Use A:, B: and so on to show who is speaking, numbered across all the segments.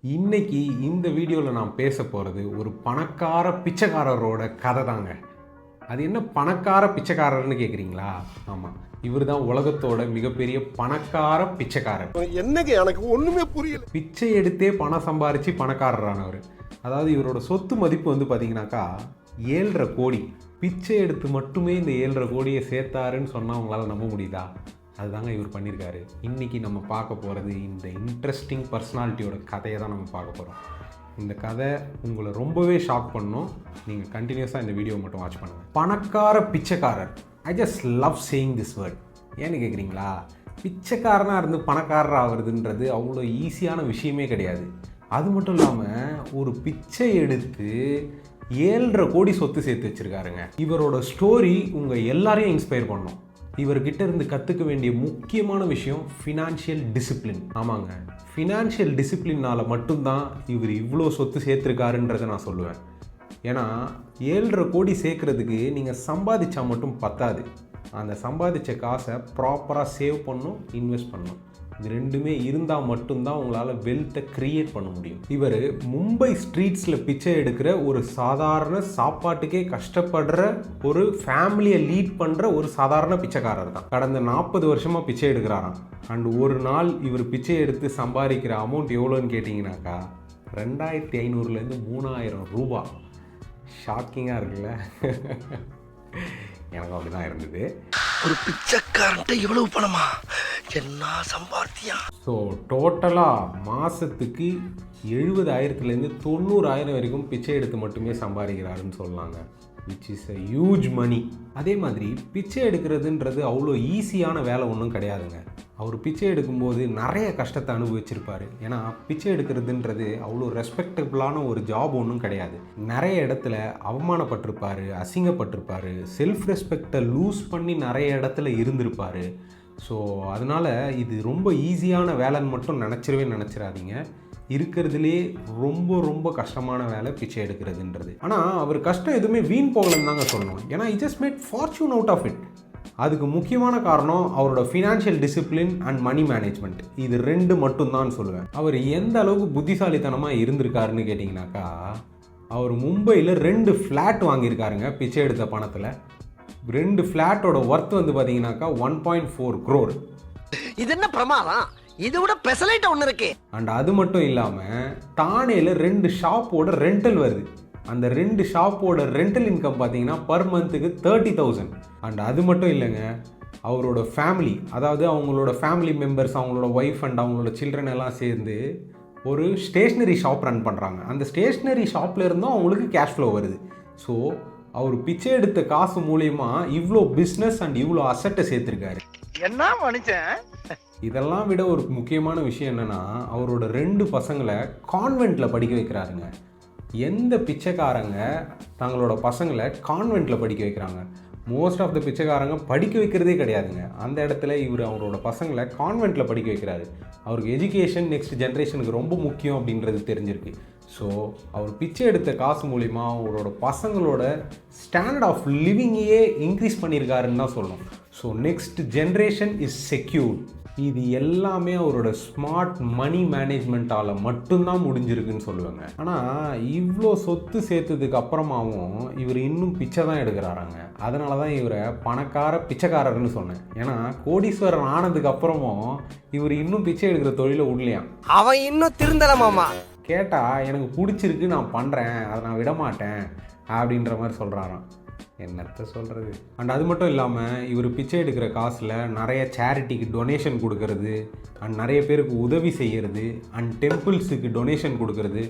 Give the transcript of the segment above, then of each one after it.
A: இன்னைக்கு இந்த வீடியோவில் நான் பேச போகிறது ஒரு பணக்கார பிச்சைக்காரரோட கதை தாங்க. அது என்ன பணக்கார பிச்சைக்காரர்னு கேட்குறீங்களா? ஆமாம், இவர் தான் உலகத்தோட மிகப்பெரிய பணக்கார பிச்சைக்காரர்.
B: என்னங்க எனக்கு ஒன்றுமே புரியல.
A: பிச்சை எடுத்தே பணம் சம்பாரித்து பணக்காரரானவர். அதாவது இவரோட சொத்து மதிப்பு வந்து பார்த்தீங்கன்னாக்கா 7.5 கோடி. பிச்சை எடுத்து மட்டுமே இந்த 7.5 கோடியை சேர்த்தாருன்னு சொன்னால் உங்களால் நம்ப முடியுதா? அதுதாங்க இவர் பண்ணியிருக்காரு. இன்றைக்கி நம்ம பார்க்க போகிறது இந்த இன்ட்ரெஸ்டிங் பர்சனாலிட்டியோட கதையை தான் நம்ம பார்க்க போகிறோம். இந்த கதை உங்களை ரொம்பவே ஷாக் பண்ணும். நீங்கள் கண்டினியூஸாக இந்த வீடியோ மட்டும் வாட்ச் பண்ணுங்கள். பணக்கார பிச்சைக்காரர். I just love saying this word. ஏன்னு கேட்குறீங்களா? பிச்சைக்காரனாக இருந்து பணக்காரர் ஆகுறதுன்றது அவ்வளோ ஈஸியான விஷயமே கிடையாது. அது மட்டும் இல்லாமல் ஒரு பிச்சை எடுத்து 7.5 கோடி சொத்து சேர்த்து வச்சுருக்காருங்க. இவரோட ஸ்டோரி உங்கள் எல்லாரையும் இன்ஸ்பயர் பண்ணும். இவர்கிட்ட இருந்து கற்றுக்க வேண்டிய முக்கியமான விஷயம் ஃபினான்ஷியல் டிசிப்ளின். ஆமாங்க, ஃபினான்ஷியல் டிசிப்ளினால் மட்டும்தான் இவர் இவ்வளோ சொத்து சேர்த்துருக்காருன்றதை நான் சொல்லுவேன். ஏன்னா 7.5 கோடி சேர்க்குறதுக்கு நீங்கள் சம்பாதிச்சா மட்டும் பத்தாது. அந்த சம்பாதிச்ச காசை ப்ராப்பராக சேவ் பண்ணணும், இன்வெஸ்ட் பண்ணணும். இது ரெண்டுமே இருந்தால் மட்டும்தான் உங்களால் வெல்த்தை க்ரியேட் பண்ண முடியும். இவர் மும்பை ஸ்ட்ரீட்ஸில் பிச்சை எடுக்கிற ஒரு சாதாரண சாப்பாட்டுக்கே கஷ்டப்படுற ஒரு ஃபேமிலியை லீட் பண்ணுற ஒரு சாதாரண பிச்சைக்காரர் தான். கடந்த 40 வருஷமாக பிச்சை எடுக்கிறாராம். அண்ட் ஒரு நாள் இவர் பிச்சை எடுத்து சம்பாதிக்கிற அமௌண்ட் எவ்வளோன்னு கேட்டிங்கனாக்கா 2500லேருந்து 3000 ரூபா. ஷாக்கிங்காக இருக்குல்ல? எனக்கு அப்படி தான் இருந்தது.
B: ஒரு பிச்சைக்காரன்ட்ட இவ்வளவு பணமா? என்ன சம்பாத்தியா?
A: ஸோ டோட்டலாக மாதத்துக்கு 70,000லேருந்து 90,000 வரைக்கும் பிச்சை எடுத்து மட்டுமே சம்பாதிக்கிறாருன்னு சொல்லலாங்க. Which is a huge money. அதே மாதிரி பிச்சை எடுக்கிறதுன்றது அவ்வளோ ஈஸியான வேலை ஒன்றும் கிடையாதுங்க. அவர் பிச்சை எடுக்கும்போது நிறைய கஷ்டத்தை அனுபவிச்சிருப்பார். ஏன்னா பிச்சை எடுக்கிறதுன்றது அவ்வளோ ரெஸ்பெக்டபுளான ஒரு ஜாப் ஒன்றும் கிடையாது. நிறைய இடத்துல அவமானப்பட்டிருப்பார், அசிங்கப்பட்டிருப்பார், செல்ஃப் ரெஸ்பெக்டை லூஸ் பண்ணி நிறைய இடத்துல இருந்திருப்பார். ஸோ அதனால் இது ரொம்ப ஈஸியான வேலைன்னு மட்டும் நினச்சிடாதீங்க. இருக்கிறதுலே ரொம்ப ரொம்ப கஷ்டமான வேலை பிச்சை எடுக்கிறதுன்றது. ஆனால் அவர் கஷ்டம் எதுவுமே வீண் போகலன்னு தாங்க சொல்லணும். ஏன்னா I just made fortune out of it. அதுக்கு முக்கியமான காரணம் அவரோட financial discipline and money management. இது ரெண்டு மட்டும்தான் சொல்லுவேன். அவர் எந்த அளவுக்கு புத்திசாலித்தனமாக இருந்திருக்காருன்னு கேட்டிங்கனாக்கா, அவர் மும்பையில் 2 ஃப்ளாட் வாங்கியிருக்காருங்க பிச்சை எடுத்த பணத்தில். 2 ஃப்ளாட்டோட ஒர்த் வந்து பார்த்தீங்கன்னாக்கா 1.4 crore.
B: இது என்ன பிரமாதம்? இது விட பெசலைட் ஒன்று இருக்கு.
A: அண்ட் அது மட்டும் இல்லாமல் தானேல 2 ஷாப்போட ரெண்டல் வருது. அந்த 2 ஷாப்போட ரெண்டல் இன்கம் பார்த்தீங்கன்னா பர் மந்த்துக்கு 30,000. அண்ட் அது மட்டும் இல்லைங்க, அவரோட ஃபேமிலி, அதாவது அவங்களோட ஃபேமிலி மெம்பர்ஸ், அவங்களோட ஒய்ஃப் அண்ட் அவங்களோட சில்ட்ரன் எல்லாம் சேர்ந்து ஒரு ஸ்டேஷ்னரி ஷாப் ரன் பண்ணுறாங்க. அந்த ஸ்டேஷ்னரி ஷாப்பில் இருந்தும் அவங்களுக்கு கேஷ் ஃப்ளோ வருது. ஸோ அவர் பிச்சை எடுத்த காசு மூலயமா இவ்வளோ பிஸ்னஸ் அண்ட் இவ்வளோ அசட்டை சேர்த்துருக்காரு.
B: என்ன மனுஷன்?
A: இதெல்லாம் விட ஒரு முக்கியமான விஷயம் என்னென்னா, அவரோட 2 பசங்களை கான்வெண்ட்டில் படிக்க வைக்கிறாருங்க. எந்த பிச்சைக்காரங்க தங்களோட பசங்களை கான்வெண்ட்டில் படிக்க வைக்கிறாங்க? மோஸ்ட் ஆஃப் த பிச்சைக்காரங்க படிக்க வைக்கிறதே கிடையாதுங்க. அந்த இடத்துல இவர் அவரோட பசங்களை கான்வெண்ட்டில் படிக்க வைக்கிறாரு. அவருக்கு எஜுகேஷன் நெக்ஸ்ட் ஜென்ரேஷனுக்கு ரொம்ப முக்கியம் அப்படின்றது தெரிஞ்சிருக்கு. ஸோ அவர் பிச்சை எடுத்த காசு மூலிமா அவரோட பசங்களோட ஸ்டாண்டர்ட் ஆஃப் லிவிங்கையே இன்க்ரீஸ் பண்ணியிருக்காருன்னு தான் சொல்லணும். So next generation is secured. இது எல்லாமே அவரோட ஸ்மார்ட் மணி மேனேஜ்மெண்ட்டால் மட்டும்தான் முடிஞ்சிருக்குன்னு சொல்லுவாங்க. ஆனால் இவ்வளோ சொத்து சேர்த்ததுக்கு அப்புறமாவும் இவர் இன்னும் பிச்சை தான் எடுக்கிறாராங்க. அதனால தான் இவரை பணக்கார பிச்சைக்காரர்னு சொன்னேன். ஏன்னா கோடீஸ்வரன் ஆனதுக்கு அப்புறமும் இவர் இன்னும் பிச்சை எடுக்கிற தொழிலை விடலையாம்.
B: அவன் இன்னும் திருந்தலமாமா.
A: கேட்டால் எனக்கு பிடிச்சிருக்கு, நான் பண்ணுறேன், அதை நான் விட மாட்டேன் அப்படின்ற மாதிரி சொல்கிறாராம். என்னத்தை சொல்கிறது? அண்ட் அது மட்டும் இல்லாமல் இவர் பிச்சை எடுக்கிற காசில் நிறைய சேரிட்டிக்கு டொனேஷன் கொடுக்கறது, அண்ட் நிறைய பேருக்கு உதவி செய்கிறது, அண்ட் டெம்பிள்ஸுக்கு டொனேஷன் கொடுக்கறது,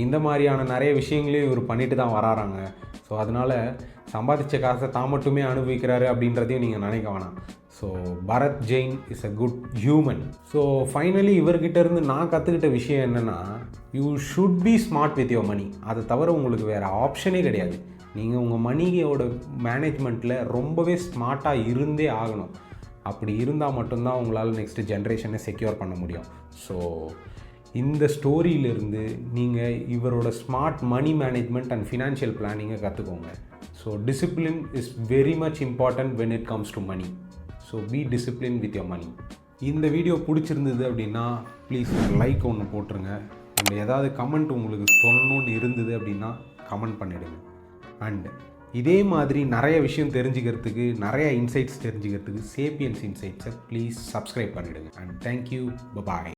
A: இந்த மாதிரியான நிறைய விஷயங்களையும் இவர் பண்ணிட்டு தான் வராறாங்க. ஸோ அதனால் சம்பாதிச்ச காசை தான் மட்டுமே அனுபவிக்கிறாரு அப்படின்றதையும் நீங்கள் நினைக்க வேணாம். So Bharat Jain is a good human. So finally இவர்கிட்ட இருந்து நான் கற்றுக்கிட்ட விஷயம் என்னென்னா, you should be smart with your money. அதை தவிர உங்களுக்கு வேறு ஆப்ஷனே கிடையாது. நீங்கள் உங்கள் மணியோட மேனேஜ்மெண்ட்டில் ரொம்பவே ஸ்மார்ட்டாக இருந்தே ஆகணும். அப்படி இருந்தால் மட்டும்தான் உங்களால் நெக்ஸ்ட் ஜென்ரேஷனை செக்யூர் பண்ண முடியும். ஸோ இந்த ஸ்டோரியிலிருந்து நீங்கள் இவரோட smart money management and financial பிளானிங்கை கற்றுக்கோங்க. So discipline is very much important when it comes to money. So be discipline with your money. இந்த வீடியோ பிடிச்சிருந்தது அப்படின்னா ப்ளீஸ் லைக் ஒன்று போட்டுருங்க. அண்ட் ஏதாவது கமெண்ட் உங்களுக்கு சொல்லணும்னு இருந்தது அப்படின்னா கமெண்ட் பண்ணிவிடுங்க. அண்ட் இதே மாதிரி நிறைய விஷயம் தெரிஞ்சுக்கிறதுக்கு, நிறைய இன்சைட்ஸ் தெரிஞ்சுக்கிறதுக்கு சேப்பியன்ஸ் இன்சைட்ஸை ப்ளீஸ் சப்ஸ்கிரைப் பண்ணிவிடுங்க. And thank you, bye.